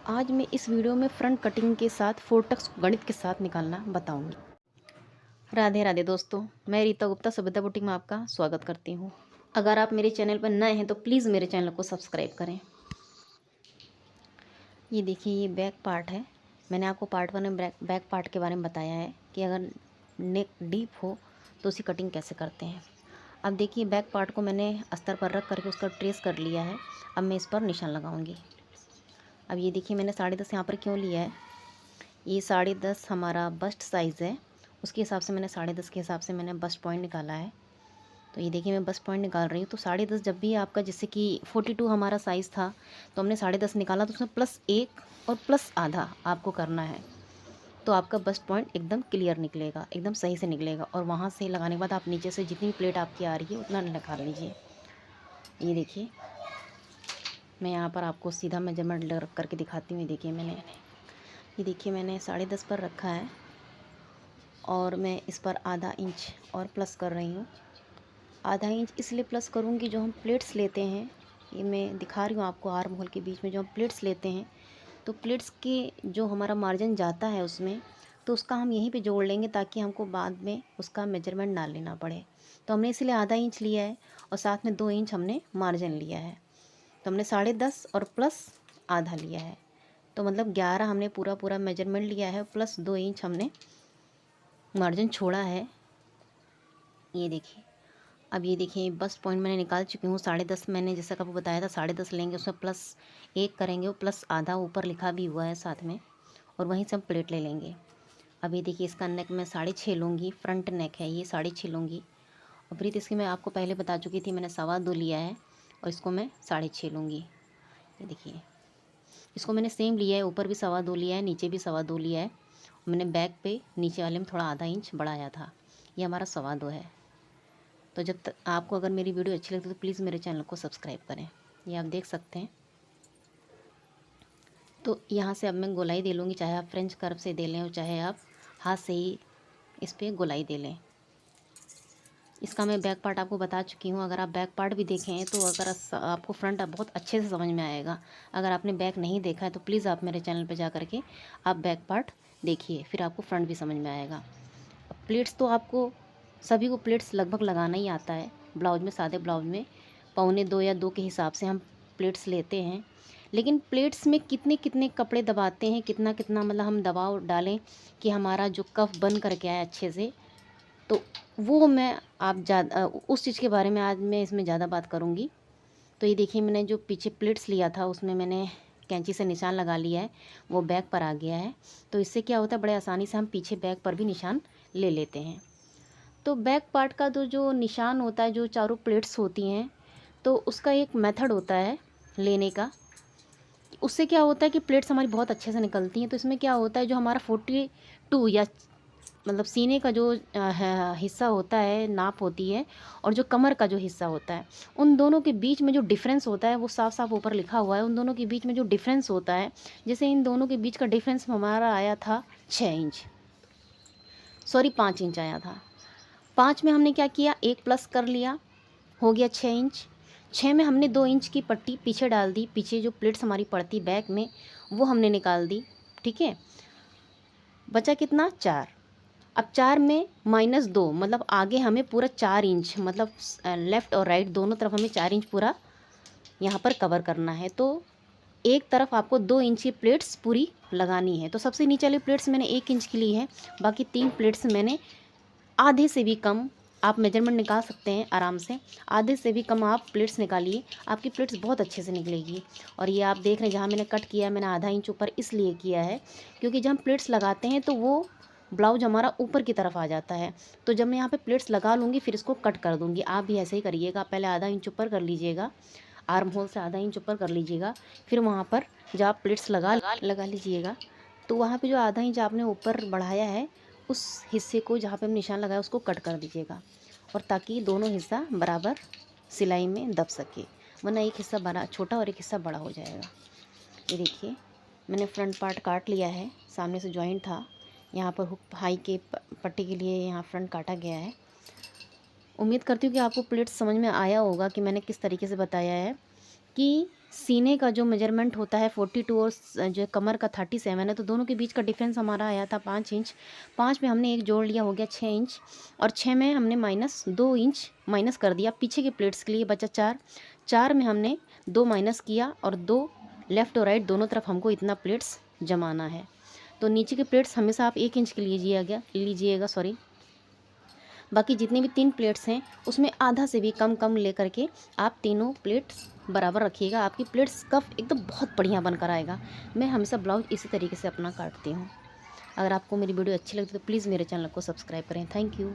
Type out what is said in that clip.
आज मैं इस वीडियो में फ्रंट कटिंग के साथ फोरटक्स गणित के साथ निकालना बताऊंगी। राधे राधे दोस्तों, मैं रीता गुप्ता सभ्यता बुटीक में आपका स्वागत करती हूँ। अगर आप मेरे चैनल पर नए हैं तो प्लीज़ मेरे चैनल को सब्सक्राइब करें। ये देखिए, ये बैक पार्ट है। मैंने आपको पार्ट 1 में बैक पार्ट के बारे में बताया है कि अगर नेक डीप हो तो उसकी कटिंग कैसे करते हैं। अब देखिए, बैक पार्ट को मैंने अस्तर पर रख करके उसका ट्रेस कर लिया है। अब मैं इस पर निशान लगाऊंगी। अब ये देखिए, मैंने 10.5 यहाँ पर क्यों लिया है। ये 10.5 हमारा बस्ट साइज़ है, उसके हिसाब से मैंने 10.5 के हिसाब से मैंने बस्ट पॉइंट निकाला है। तो ये देखिए, मैं बस्ट पॉइंट निकाल रही हूँ। तो 10.5 जब भी आपका, जैसे कि 42 हमारा साइज़ था तो हमने 10.5 निकाला, तो उसमें +1 और +आधा आपको करना है। तो आपका बस्ट पॉइंट एकदम क्लियर निकलेगा, एकदम सही से निकलेगा। और वहाँ से लगाने के बाद आप नीचे से जितनी प्लेट आपकी आ रही है उतना निकाल लीजिए। ये देखिए, मैं यहाँ पर आपको सीधा मेजरमेंट रख करके दिखाती हूँ। ये देखिए, मैंने 10.5 पर रखा है और मैं इस पर आधा इंच और प्लस कर रही हूँ। आधा इंच इसलिए प्लस करूँगी, जो हम प्लेट्स लेते हैं, ये मैं दिखा रही हूँ आपको, आर्म होल के बीच में जो हम प्लेट्स लेते हैं, तो प्लेट्स के जो हमारा मार्जिन जाता है उसमें, तो उसका हम यहीं पे जोड़ लेंगे ताकि हमको बाद में उसका मेजरमेंट ना लेना पड़े। तो हमने इसलिए आधा इंच लिया है और साथ में 2 इंच हमने मार्जिन लिया है। तो हमने 10.5 और प्लस आधा लिया है, तो मतलब 11 हमने पूरा मेजरमेंट लिया है, प्लस 2 इंच हमने मार्जिन छोड़ा है। ये देखिए, अब ये देखिए, बस पॉइंट मैंने निकाल चुकी हूँ। 10.5 मैंने जैसा कि आपको बताया था, 10.5 लेंगे, उसमें +1 करेंगे, वो प्लस आधा ऊपर लिखा भी हुआ है साथ में, और वहीं से हम प्लेट ले लेंगे। अब ये देखिए, इसका नेक मैं 6.5 लूँगी, फ्रंट नेक है ये, 6.5 लूँगी। और ब्रीथ इसकी मैं आपको पहले बता चुकी थी, मैंने 2.25 लिया है और इसको मैं 6.5 लूँगी। ये देखिए, इसको मैंने सेम लिया है, ऊपर भी 2.25 लिया है, नीचे भी 2.25 लिया है। मैंने बैक पे नीचे वाले में थोड़ा आधा इंच बढ़ाया था। ये हमारा 2.25 है। तो जब तक आपको अगर मेरी वीडियो अच्छी लगती है तो प्लीज़ मेरे चैनल को सब्सक्राइब करें। ये आप देख सकते हैं। तो यहाँ से अब मैं गोलाई दे लूँगी, चाहे आप फ्रेंच कर्व से दे लें और चाहे आप हाथ से ही इस पर गोलाई दे लें। इसका मैं बैक पार्ट आपको बता चुकी हूँ। अगर आप बैक पार्ट भी देखें तो अगर आपको फ्रंट बहुत अच्छे से समझ में आएगा। अगर आपने बैक नहीं देखा है तो प्लीज़ आप मेरे चैनल पर जा करके आप बैक पार्ट देखिए, फिर आपको फ्रंट भी समझ में आएगा। प्लेट्स तो आपको सभी को प्लेट्स लगभग लगाना ही आता है। ब्लाउज में, सादे ब्लाउज में 2.25 या 2 के हिसाब से हम प्लेट्स लेते हैं। लेकिन प्लेट्स में कितने कितने कपड़े दबाते हैं, कितना कितना मतलब हम दबाव डालें कि हमारा जो कफ बन करके आए अच्छे से, तो वो मैं आप ज़्यादा उस चीज़ के बारे में आज मैं इसमें ज़्यादा बात करूँगी। तो ये देखिए, मैंने जो पीछे प्लेट्स लिया था उसमें मैंने कैंची से निशान लगा लिया है, वो बैक पर आ गया है। तो इससे क्या होता है, बड़े आसानी से हम पीछे बैक पर भी निशान ले लेते हैं। तो बैक पार्ट का तो जो निशान होता है, जो चारों प्लेट्स होती हैं, तो उसका एक मेथड होता है लेने का। उससे क्या होता है कि प्लेट्स हमारी बहुत अच्छे से निकलती हैं। तो इसमें क्या होता है, जो हमारा 42 या मतलब सीने का जो हिस्सा होता है, नाप होती है, और जो कमर का जो हिस्सा होता है, उन दोनों के बीच में जो डिफरेंस होता है वो साफ साफ ऊपर लिखा हुआ है। उन दोनों के बीच में जो डिफरेंस होता है, जैसे इन दोनों के बीच का डिफरेंस हमारा आया था 6 इंच, सॉरी 5 इंच आया था। 5 में हमने क्या किया, 1 प्लस कर लिया, हो गया 6 इंच। 6 में हमने 2 इंच की पट्टी पीछे डाल दी, पीछे जो प्लेट्स हमारी पड़ती बैक में वो हमने निकाल दी। ठीक है, बचा कितना, 4। अब 4 में -2 मतलब आगे हमें पूरा 4 इंच, मतलब लेफ़्ट और राइट दोनों तरफ हमें 4 इंच पूरा यहाँ पर कवर करना है। तो एक तरफ आपको 2 इंच की प्लेट्स पूरी लगानी है। तो सबसे नीचे वाली प्लेट्स मैंने 1 इंच की ली है, बाकी 3 प्लेट्स मैंने आधे से भी कम, आप मेजरमेंट निकाल सकते हैं आराम से, आधे से भी कम आप प्लेट्स निकालिए, आपकी प्लेट्स बहुत अच्छे से निकलेगी। और ये आप देख रहे हैं, जहाँ मैंने कट किया है, मैंने आधा इंच ऊपर इसलिए किया है क्योंकि जब हम प्लेट्स लगाते हैं तो वो ब्लाउज हमारा ऊपर की तरफ आ जाता है। तो जब मैं यहाँ पे प्लेट्स लगा लूँगी फिर इसको कट कर दूँगी। आप भी ऐसे ही करिएगा, पहले आधा इंच ऊपर कर लीजिएगा, आर्म होल से आधा इंच ऊपर कर लीजिएगा, फिर वहाँ पर जब आप प्लेट्स लगा लीजिएगा तो वहाँ पे जो आधा इंच आपने ऊपर बढ़ाया है, उस हिस्से को जहाँ पे हम निशान लगाया उसको कट कर दीजिएगा, और ताकि दोनों हिस्सा बराबर सिलाई में दब सके, वरना एक हिस्सा बड़ा छोटा और एक हिस्सा बड़ा हो जाएगा। ये देखिए, मैंने फ्रंट पार्ट काट लिया है, सामने से जॉइंट था, यहाँ पर हुक हाई के पट्टी के लिए यहाँ फ्रंट काटा गया है। उम्मीद करती हूँ कि आपको प्लेट्स समझ में आया होगा कि मैंने किस तरीके से बताया है कि सीने का जो मेजरमेंट होता है 42 और जो कमर का 37 है, तो दोनों के बीच का डिफरेंस हमारा आया था 5 इंच। 5 में हमने एक जोड़ लिया, हो गया 6 इंच, और 6 में हमने -2 इंच माइनस कर दिया पीछे के प्लेट्स के लिए, बचा 4। 4 में हमने 2 माइनस किया और 2 लेफ़्ट और राइट दोनों तरफ हमको इतना प्लेट्स जमाना है। तो नीचे के प्लेट्स हमेशा आप 1 इंच के लीजिएगा सॉरी। बाकी जितनी भी 3 प्लेट्स हैं उसमें आधा से भी कम कम लेकर के आप तीनों प्लेट्स बराबर रखिएगा। आपकी प्लेट्स कफ एकदम बहुत बढ़िया बनकर आएगा। मैं हमेशा ब्लाउज इसी तरीके से अपना काटती हूँ। अगर आपको मेरी वीडियो अच्छी लगती है तो प्लीज़ मेरे चैनल को सब्सक्राइब करें। Thank you.